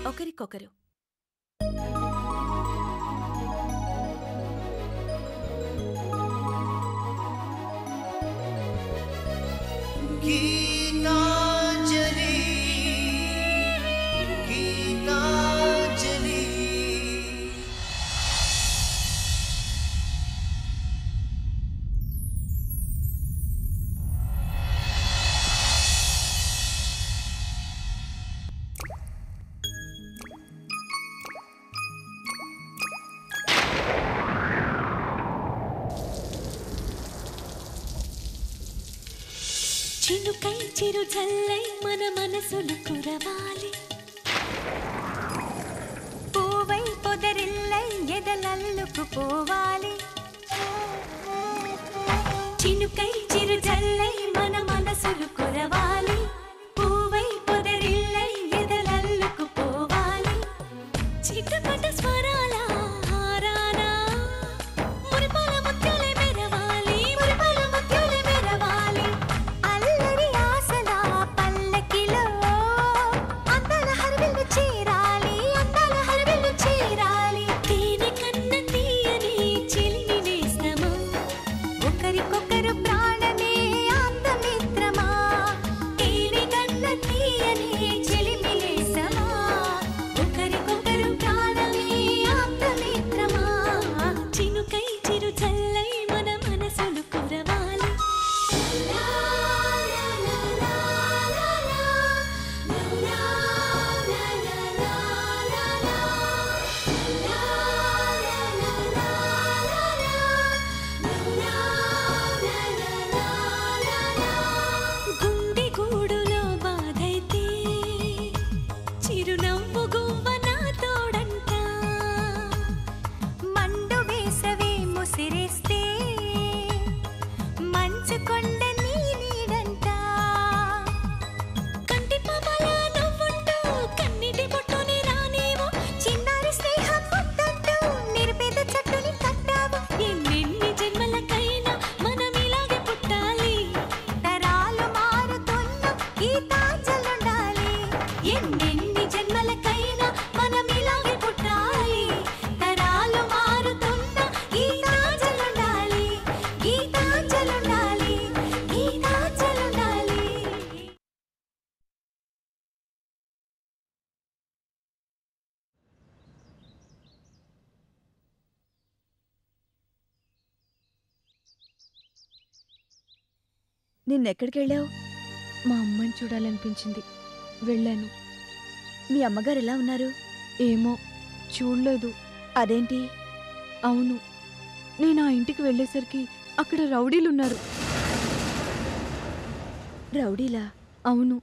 ఒకరికొకరు. చినుకై చిరు జల్లై మన మనసులు కురవాలి, పూవై పొదరిల్లై ఎదలల్లుకు పోవాలి. చినుకై చిరు జల్లై మన మనసులు కురవాలి, పూవై పొదరిల్లై ఎదలల్లుకు పోవాలి. చిటపట స్వరాల హారానా మురిపాల ముత్యాలే మెరవాలి, మురిపాల ముత్యాలే మెరవాలి. అల్లరి ఆశల పల్లకిలో అందాల హరివిల్లు చేరాలి, అందాల హరివిల్లు చేరాలి. తేనె కన్న తీయని చిలిమి నేస్తమా, ఒకరికొకరు ప్రాణమే ఆప్తమిత్రమా. తేనె కన్న తీయని చిలిమి నేస్తమా, ఒకరికొకరు ప్రాణమే ఆప్తమిత్రమా. చినుకై చిరు చల్లై మన మనసులు కురవాలి. గుండె గూడులో బాధైతే చిరునవ్వు గువ్వ నా తోడంట, మండు వేసవి ముసిరేస్తే మంచు కొండ నీ నీడంట. కంటి పాపలా నవ్వుంటూ కన్నిటి బొట్టుని రానేమో, చిన్నారి స్నేహం ముద్దంటూ నిరుపేద చెట్టుని కట్టావు. ఎన్నెన్ని జన్మలకైనా మనం ఇలాగే పుట్టాలి, తరాలు మారుతున్న గీతాంజలుండాలి. ఎన్నెన్ని జన్మలకైనా మనం ఇలాగే పుట్టాలి, తరాలు మారుతున్న గీతాంజలుండాలి, గీతాంజలుండాలి, గీతాంజలుండాలి. నిన్నెక్కడికెళ్ళావు? మా అమ్మని చూడాలనిపించింది, వెళ్ళాను. మీ అమ్మగారు ఎలా ఉన్నారు? ఏమో చూడలేదు. అదేంటి? అవును, నేను ఆ ఇంటికి వెళ్ళేసరికి అక్కడ రౌడీలున్నారు. రౌడీలా? అవును,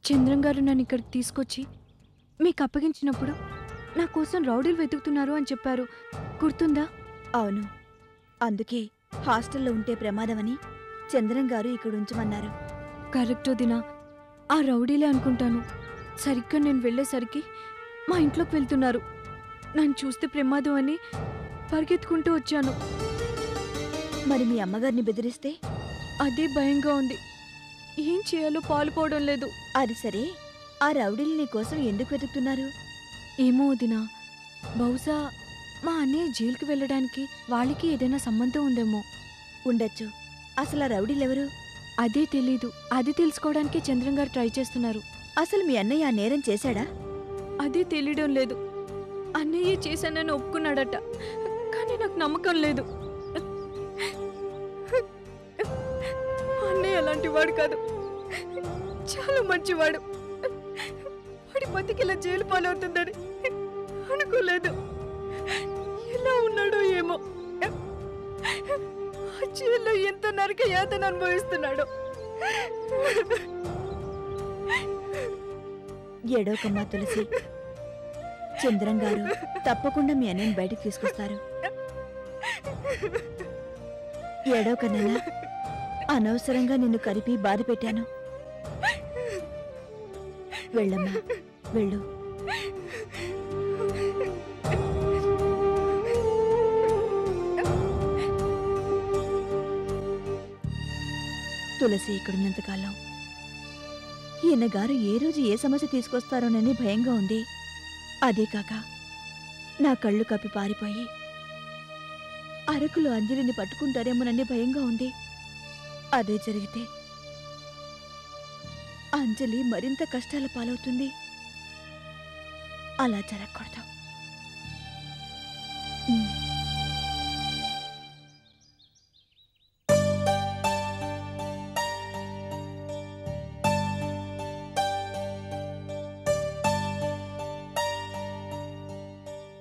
చంద్రం గారు నన్ను ఇక్కడికి తీసుకొచ్చి మీకు అప్పగించినప్పుడు నా కోసం రౌడీలు వెతుకుతున్నారు అని చెప్పారు, గుర్తుందా? అవును, అందుకే హాస్టల్లో ఉంటే ప్రమాదమని చంద్రం గారు ఇక్కడ ఉంచమన్నారు. కరెక్టో దినా, ఆ రౌడీలే అనుకుంటాను. సరిగ్గా నేను వెళ్ళేసరికి మా ఇంట్లోకి వెళ్తున్నారు. నన్ను చూస్తే ప్రమాదం అని పరిగెత్తుకుంటూ వచ్చాను. మరి మీ అమ్మగారిని బెదిరిస్తే? అదే భయంగా ఉంది, ఏం చేయాలో పాలుపోవడం లేదు. అది సరే, ఆ రౌడీలు నీ కోసం ఎందుకు వెతుకుతున్నారు? ఏమో వదినా, బహుశా మా అన్నయ్య జైలుకి వెళ్ళడానికి వాళ్ళకి ఏదైనా సంబంధం ఉందేమో. ఉండొచ్చు. అసలు ఆ రౌడీలెవరు? అదే తెలీదు. అది తెలుసుకోవడానికి చంద్రం గారు ట్రై చేస్తున్నారు. అసలు మీ అన్నయ్య ఆ నేరం చేశాడా? అదే తెలియడం లేదు. అన్నయ్య చేశానని ఒప్పుకున్నాడట, కానీ నాకు నమ్మకం లేదు. అన్నయ్య అలాంటి వాడు కాదు, చాలా మంచివాడు. వాడి బతికిలా జైలు పాలవుతుందని అనుకోలేదు. ఎలా ఉన్నాడో ఏమో, ఆ జైల్లో ఎంత నరక యాతన అనుభవిస్తున్నాడో. ఏడోకమ్మా తులసి, చంద్రం గారు తప్పకుండా మీ అన్నయ్యని బయటికి తీసుకొస్తారు. ఏడోకన్నా, అనవసరంగా నిన్ను కలిపి బాధ పెట్టాను. వెళ్ళమ్మా, వెళ్ళు. తులసి ఇక్కడున్నంతకాలం ఈయన గారు ఏ రోజు ఏ సమస్య తీసుకొస్తారోనని భయంగా ఉంది. అదే కాక నా కళ్ళు కప్పి పారిపోయి అరకులో అంజలిని పట్టుకుంటారేమోనని భయంగా ఉంది. అదే జరిగితే అంజలి మరింత కష్టాల పాలవుతుంది. అలా జరగకూడదు.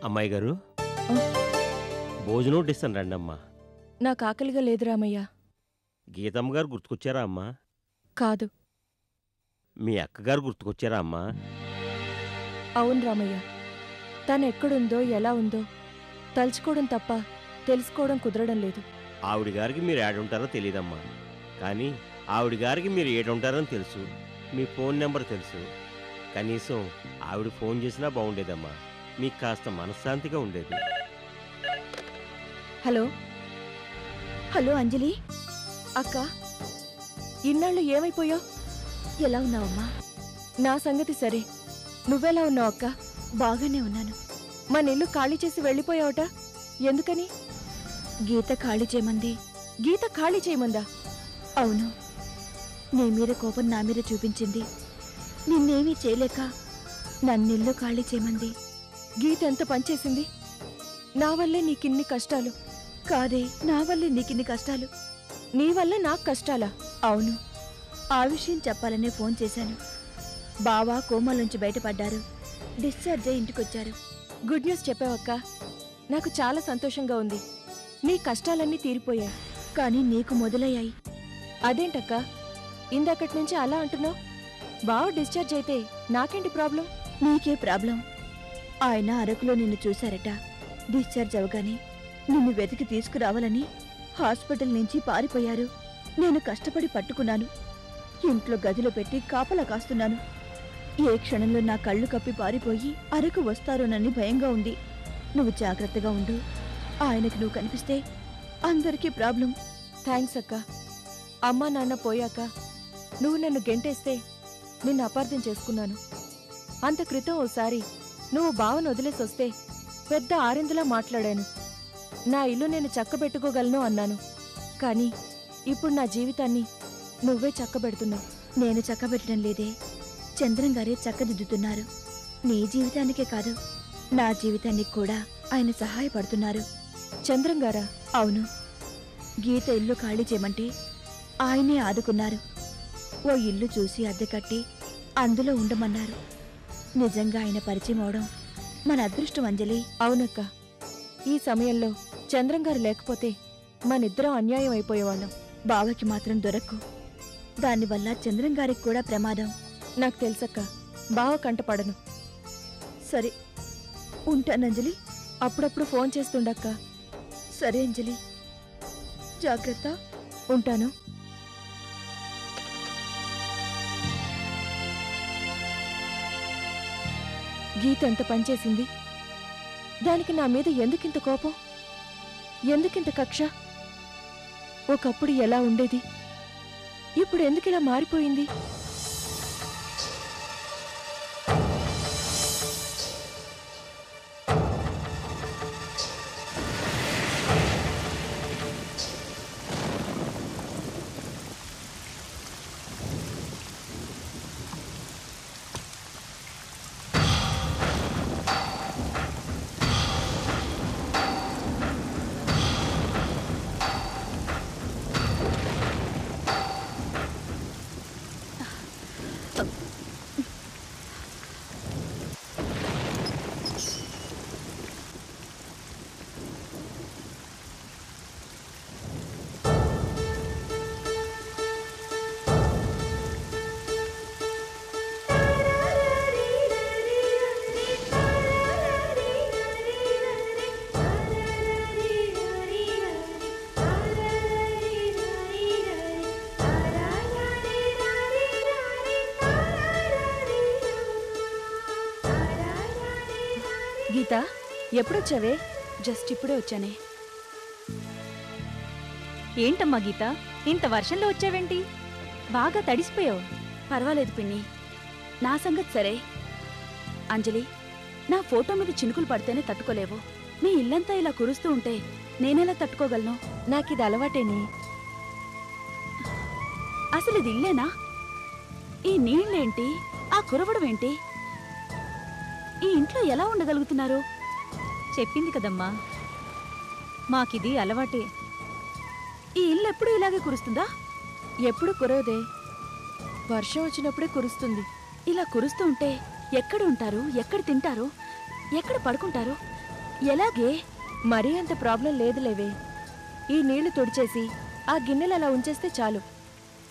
అమ్మాయి గారు, భోజనం వడ్డిస్తాను రండి అమ్మా. నాకు ఆకలిగా లేదు రామయ్య. గీతమ్మ గారు గుర్తుకొచ్చారా అమ్మా? కాదు. మీ అక్కగారు గుర్తుకొచ్చారా అమ్మా? అవును రామయ్య. తను ఎక్కడుందో ఎలా ఉందో తలుచుకోవడం తప్ప తెలుసుకోవడం కుదరడం లేదు. ఆవిడ గారికి మీరు ఏడుంటారో తెలియదమ్మా, కానీ ఆవిడ గారికి మీరు ఏడుంటారని తెలుసు. మీ ఫోన్ నెంబర్ తెలుసు. కనీసం ఆవిడ ఫోన్ చేసినా బాగుండేదమ్మా. మీకు కాస్త మనశ్శాంతిగా ఉండేది. హలో హలో అంజలి, అక్క, ఇన్నాళ్ళు ఏమైపోయావు? ఎలా ఉన్నావమ్మా? నా సంగతి సరే, నువ్వెలా ఉన్నావు అక్క? బాగానే ఉన్నాను. మన ఇల్లు ఖాళీ చేసి వెళ్ళిపోయావట, ఎందుకని? గీత ఖాళీ చేయమంది. గీత ఖాళీ చేయమందా? అవును, నీ మీద కోపం నా మీద చూపించింది. నిన్నేమీ చేయలేక నన్నిల్లు ఖాళీ చేయమంది. గీత ఎంత పనిచేసింది? నా వల్లే నీకిన్ని కష్టాలు. కాదే, నా వల్లే నీకిన్ని కష్టాలు. నీ వల్ల నాకు కష్టాలా? అవును, ఆ విషయం చెప్పాలనే ఫోన్ చేశాను. బావా కోమాలోంచి బయటపడ్డారు. డిశ్చార్జ్ అయి ఇంటికొచ్చారు. Good news చెప్పావక్క. నాకు చాలా సంతోషంగా ఉంది. నీ కష్టాలన్నీ తీరిపోయాయి. కానీ నీకు మొదలయ్యాయి. అదేంటక్క, ఇందాకటి నుంచి అలా అంటున్నావు? బావ డిశ్చార్జ్ అయితే నాకేంటి ప్రాబ్లం? నీకే ప్రాబ్లం. ఆయన అరకులో నిన్ను చూశారట. డిశ్చార్జ్ అవగానే నిన్ను వెతికి తీసుకురావాలని హాస్పిటల్ నుంచి పారిపోయారు. నేను కష్టపడి పట్టుకున్నాను. ఇంట్లో గదిలో పెట్టి కాపలా కాస్తున్నాను. ఏ క్షణంలో నా కళ్ళు కప్పి పారిపోయి అరకు వస్తారోనని భయంగా ఉంది. నువ్వు జాగ్రత్తగా ఉండు. ఆయనకు నువ్వు కనిపిస్తే అందరికీ ప్రాబ్లం. థ్యాంక్స్ అక్క. అమ్మా నాన్న పోయాక నువ్వు నన్ను గెంటేస్తే నిన్ను అపార్థం చేసుకున్నాను. అంత క్రితం ఓసారి నువ్వు బావను వదిలేసొస్తే పెద్ద ఆరెందులా మాట్లాడాను. నా ఇల్లు నేను చక్కబెట్టుకోగలను అన్నాను. కానీ ఇప్పుడు నా జీవితాన్ని నువ్వే చక్కబెడుతున్నావు. నేను చక్కబెట్టడం లేదే, చంద్రం గారే చక్కదిద్దుతున్నారు. నీ జీవితానికే కాదు, నా జీవితానికి కూడా ఆయన సహాయపడుతున్నారు. చంద్రం గారా? అవును, గీత ఇల్లు ఖాళీ చేయమంటే ఆయనే ఆదుకున్నారు. ఓ ఇల్లు చూసి అద్దె కట్టి అందులో ఉండమన్నారు. నిజంగా ఆయన పరిచయం అవడం మన అదృష్టం అంజలి. అవునక్క, ఈ సమయంలో చంద్రం గారు లేకపోతే మనిద్దరం అన్యాయం అయిపోయేవాళ్ళం. బావకి మాత్రం దొరక్కు. దానివల్ల చంద్రం గారికి కూడా ప్రమాదం. నాకు తెలుసక్క, బావ కంటపడను. సరే, ఉంటానంజలి. అప్పుడప్పుడు ఫోన్ చేస్తుండక్క. సరే అంజలి, జాగ్రత్త. ఉంటాను. గీత ఎంత పనిచేసింది? దానికి నా మీద ఎందుకింత కోపం? ఎందుకింత కక్ష? ఒకప్పుడు ఎలా ఉండేది, ఇప్పుడు ఎందుకిలా మారిపోయింది? గీత, ఎప్పుడొచ్చావే? జస్ట్ ఇప్పుడే వచ్చానే. ఏంటమ్మా గీత, ఇంత వర్షంలో వచ్చావేంటి? బాగా తడిసిపోయావు. పర్వాలేదు పిన్ని, నా సంగతి సరే. అంజలి, నా ఫోటో మీద చినుకులు పడితేనే తట్టుకోలేవు. నీ ఇల్లంతా ఇలా కురుస్తూ ఉంటే నేనెలా తట్టుకోగలను? నాకిది అలవాటేనే. అసలు ఇది ఇల్లేనా? ఈ నీళ్ళేంటి, ఆ కురవడం ఏంటి? ఈ ఇంట్లో ఎలా ఉండగలుగుతున్నారు? చెప్పింది కదమ్మా, మాకిది అలవాటే. ఈ ఇల్లు ఎప్పుడు ఇలాగే కురుస్తుందా? ఎప్పుడు కురవదే, వర్షం వచ్చినప్పుడే కురుస్తుంది. ఇలా కురుస్తూ ఉంటే ఎక్కడ ఉంటారు, ఎక్కడ తింటారు, ఎక్కడ పడుకుంటారు, ఎలాగే? మరీ అంత ప్రాబ్లం లేదులేవే. ఈ నీళ్లు తుడిచేసి ఆ గిన్నెలు అలా ఉంచేస్తే చాలు.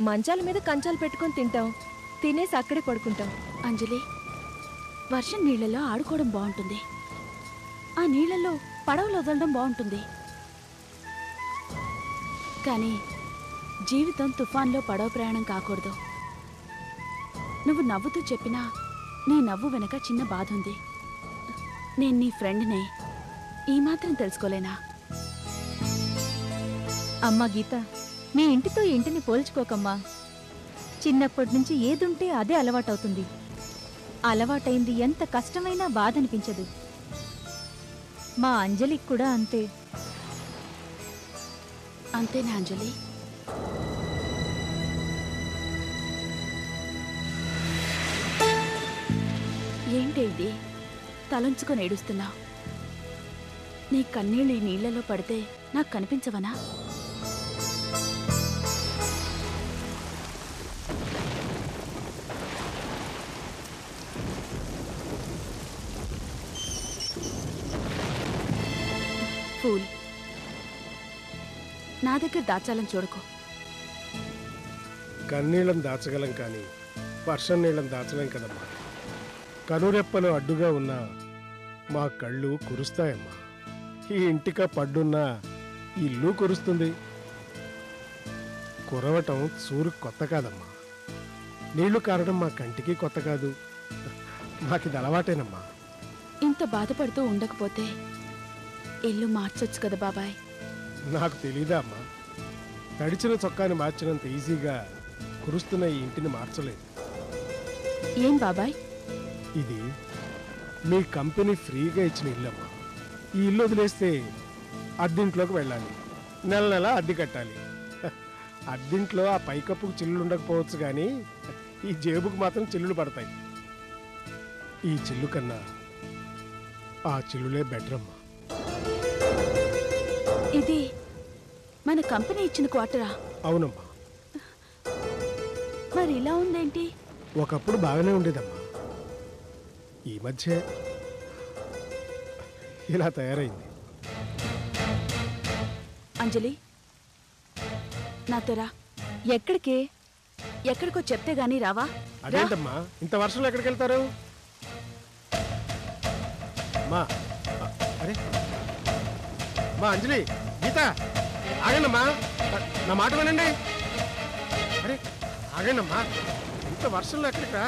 మంచాల మీద కంచాలు పెట్టుకొని తింటాం, తినేసి అక్కడే పడుకుంటాం. అంజలి, వర్షం నీళ్లలో ఆడుకోవడం బాగుంటుంది. ఆ నీళ్లలో పడవలు వదలడం బాగుంటుంది. కానీ జీవితం తుఫాన్లో పడవ ప్రయాణం కాకూడదు. నువ్వు నవ్వుతూ చెప్పినా నీ నవ్వు వెనక చిన్న బాధ ఉంది. నేను నీ ఫ్రెండ్నే, ఈ మాత్రం తెలుసుకోలేనా? అమ్మా గీత, మీ ఇంటితో ఈ ఇంటిని పోల్చుకోకమ్మా. చిన్నప్పటి నుంచి ఏదుంటే అదే అలవాటవుతుంది. అలవాటైంది ఎంత కష్టమైనా బాధ అనిపించదు. మా అంజలికి కూడా అంతే. అంతేనా అంజలి? ఏంటి ఇది? తలంచుకొని ఏడుస్తున్నావు. నీ కన్నీళ్ళు ఈ నీళ్లలో పడితే నాకు కనిపించవనా? ఫూల్, నా దగ్గర దాచాలని చూడకు. కన్నీళ్ళని దాచగలం కానీ వర్షం నీళ్ళని దాచలేం కదమ్మా. కనురెప్పలు అడ్డుగా ఉన్నా మా కళ్ళు కురుస్తాయమ్మా. ఈ ఇంటిక పడ్డున్నా ఇల్లు కురుస్తుంది. కురవటం సూరు కొత్త కాదమ్మా. నీళ్లు కారడం మా కంటికి కొత్త కాదు. మాకిది అలవాటేనమ్మా. ఇంత బాధపడుతూ ఉండకపోతే ఇల్లు మార్చొచ్చు కదా బాబాయ్. నాకు తెలీదా అమ్మా? తడిచిన చొక్కాని మార్చినంత ఈజీగా కురుస్తున్న ఈ ఇంటిని మార్చలేదు. ఏం బాబాయ్? ఇది మీ కంపెనీ ఫ్రీగా ఇచ్చిన ఇల్లమ్మా. ఈ ఇల్లు వదిలేస్తే అద్దెంట్లోకి వెళ్ళాలి, నెల నెల అద్దె కట్టాలి. అద్దెంట్లో ఆ పైకప్పుకు చిల్లులు ఉండకపోవచ్చు కానీ ఈ జేబుకు మాత్రం చిల్లులు పడతాయి. ఈ చిల్లు కన్నా ఆ చిల్లులే బెటర్ అమ్మా. ఇది మన కంపెనీ ఇచ్చిన క్వార్టరా? అవునమ్మా. మరి ఇలా ఉందేంటి? ఒకప్పుడు బాగానే ఉండేదమ్మా, ఈ మధ్య ఇలా తయారైంది. అంజలి, నాతో రా. ఎక్కడికే? ఎక్కడికో చెప్తే గానీ రావా? అదేంటమ్మా ఇంత వర్షంలో ఎక్కడికి వెళ్తారు? అమ్మా, అరే మా అంజలి, గీత, ఆగండమ్మా, నా మాట వినండి. అరే ఆగండమ్మా, ఇంత వర్షంలో ఎక్కడికి రా,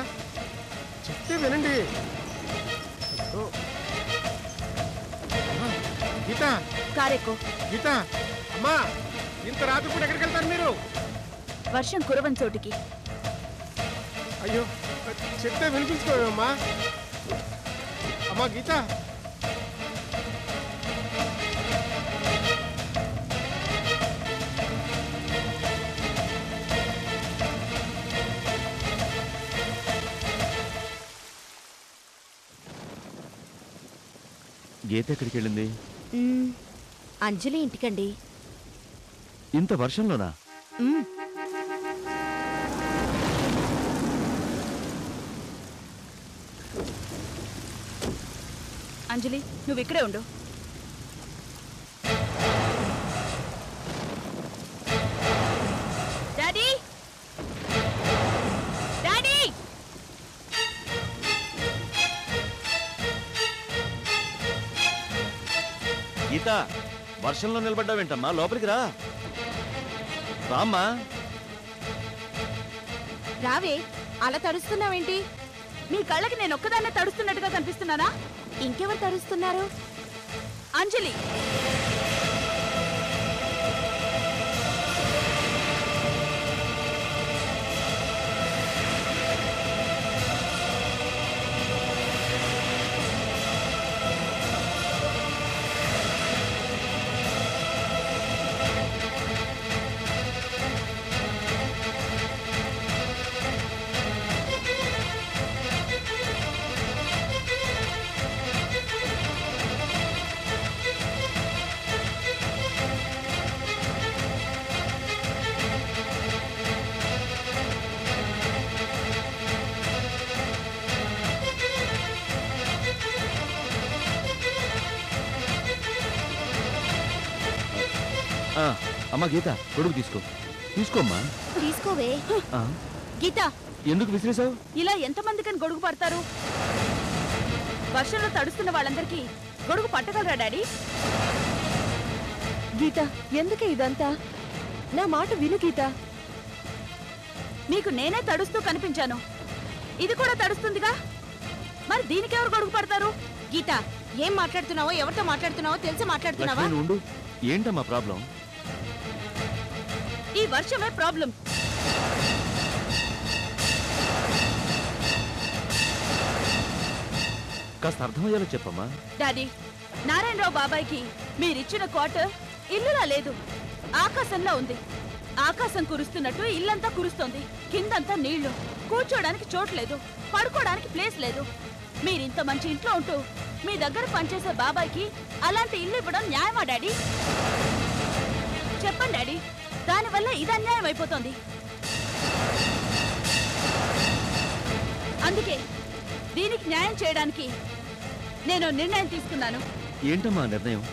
చెప్తే వినండి. ఓ, అమ్మా, గీత, కారెక్కో. గీత, అమ్మా, ఇంత రాత్రి పూట ఎక్కడికి వెళ్తారు మీరు? వర్షం కురవని చోటికి. అయ్యో, చెప్తే వినిపించుకోవమ్మా. అమ్మా గీత, గీత ఎక్కడికి వెళ్ళింది? అంజలి ఇంటికండి. ఇంత వర్షంలోనా? అంజలి, నువ్వు ఇక్కడే ఉండు. Daddy, daddy! గీత, వర్షంలో నిలబడ్డావేంటమ్మా? లోపలికి రా, రామ్మా. రావే, అలా తడుస్తున్నావేంటి? మీ కళ్ళకి నేను ఒక్కదాన్నే తడుస్తున్నట్టుగా కనిపిస్తున్నానా? ఇంకెవరు తడుస్తున్నారు? అంజలి, అమ్మా గీత గొడుగు తీసుకోమ్మా. తీసుకోవే. ఆ, గీత, ఎందుకు విసిరేసావు? ఇలా ఎంతమందికని గొడుగు పడతారు? వర్షంలో తడుస్తున్న వాళ్ళందరికీ గొడుగు పట్టగలరా డాడీ? గీత, ఎందుకే ఇదంతా? నా మాట విను గీత. నీకు నేనే తడుస్తూ కనిపించాను, ఇది కూడా తడుస్తుందిగా, మరి దీనికెవరు గొడుగు పడతారు? గీత, ఏం మాట్లాడుతున్నావో ఎవరితో మాట్లాడుతున్నావో తెలిసి మాట్లాడుతున్నావా? లక్ష్మి, నువ్వు ఉండు. ఏంటమ్మా ప్రాబ్లం? ఈ వర్షమే ప్రాబ్లం. కాస్త అర్థమయ్యేలా చెప్పమ్మా. డాడీ, నారాయణరావు బాబాయ్కి మీరిచ్చిన క్వార్టర్ ఇల్లులా లేదు, ఆకాశంలో ఉంది. ఆకాశం కురుస్తున్నట్టు ఇల్లంతా కురుస్తోంది. కిందంతా నీళ్లు, కూర్చోడానికి చోట్లేదు, పడుకోవడానికి ప్లేస్ లేదు. మీరింత మంచి ఇంట్లో ఉంటూ మీ దగ్గర పనిచేసే బాబాయ్కి అలాంటి ఇల్లు ఇవ్వడం న్యాయమా డాడీ? చెప్పండి డాడీ, దానివల్ల ఇది అన్యాయం అయిపోతుంది. అందుకే దీనికి న్యాయం చేయడానికి నేను నిర్ణయం తీసుకున్నాను. ఏంటమ్మా నిర్ణయం?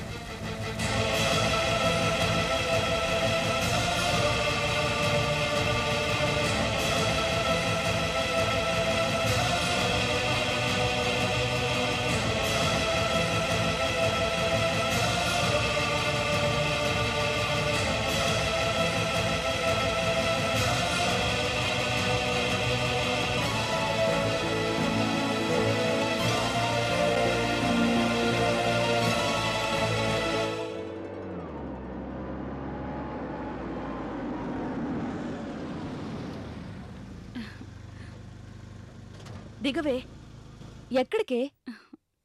దిగవే. ఎక్కడికే?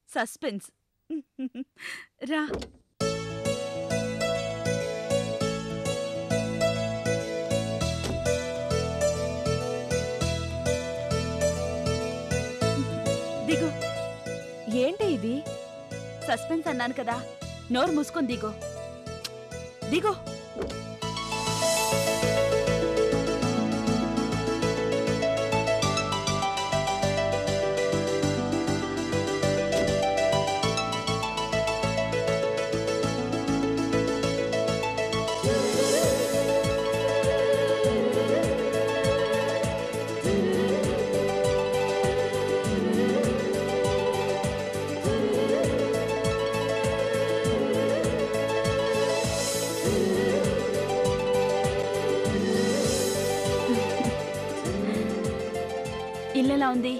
సస్పెన్స్. రా. దిగు. ఏంటి ఇది? సస్పెన్స్ అన్నాను కదా, నోరు మూసుకొని దిగు. దిగు. ఇల్లెలా ఉంది?